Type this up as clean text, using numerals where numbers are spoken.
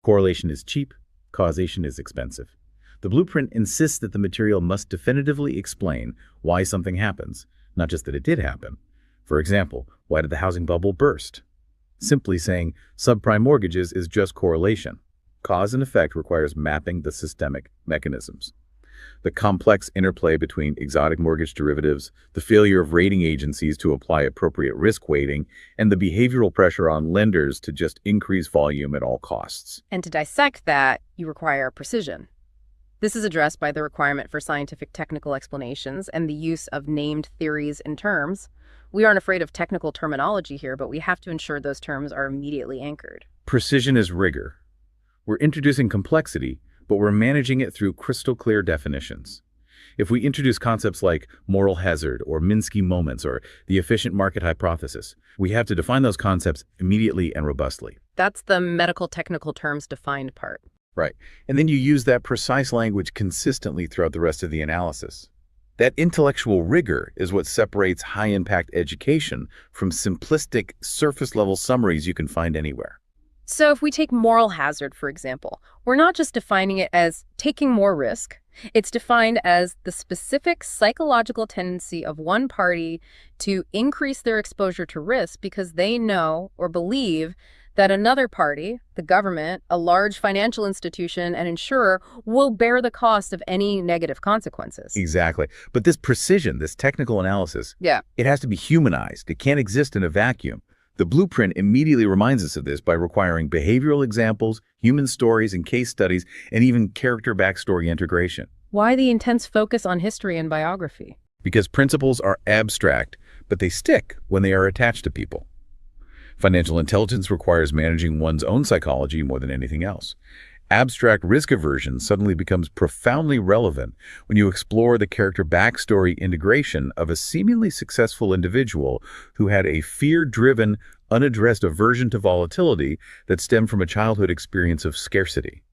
Correlation is cheap, causation is expensive. The blueprint insists that the material must definitively explain why something happens, not just that it did happen. For example, why did the housing bubble burst? Simply saying subprime mortgages is just correlation. Cause and effect requires mapping the systemic mechanisms. The complex interplay between exotic mortgage derivatives, the failure of rating agencies to apply appropriate risk weighting, and the behavioral pressure on lenders to just increase volume at all costs. And to dissect that, you require precision. This is addressed by the requirement for scientific technical explanations and the use of named theories and terms. We aren't afraid of technical terminology here, but we have to ensure those terms are immediately anchored. Precision is rigor. We're introducing complexity, but we're managing it through crystal clear definitions. If we introduce concepts like moral hazard or Minsky moments or the efficient market hypothesis, we have to define those concepts immediately and robustly. That's the medical technical terms defined part. Right. And then you use that precise language consistently throughout the rest of the analysis. That intellectual rigor is what separates high-impact education from simplistic, surface-level summaries you can find anywhere. So if we take moral hazard, for example, we're not just defining it as taking more risk. It's defined as the specific psychological tendency of one party to increase their exposure to risk because they know or believe that another party, the government, a large financial institution, an insurer, will bear the cost of any negative consequences. Exactly. But this precision, this technical analysis, it has to be humanized. It can't exist in a vacuum. The blueprint immediately reminds us of this by requiring behavioral examples, human stories and case studies, and even character backstory integration. Why the intense focus on history and biography? Because principles are abstract, but they stick when they are attached to people. Financial intelligence requires managing one's own psychology more than anything else. Abstract risk aversion suddenly becomes profoundly relevant when you explore the character backstory integration of a seemingly successful individual who had a fear-driven, unaddressed aversion to volatility that stemmed from a childhood experience of scarcity.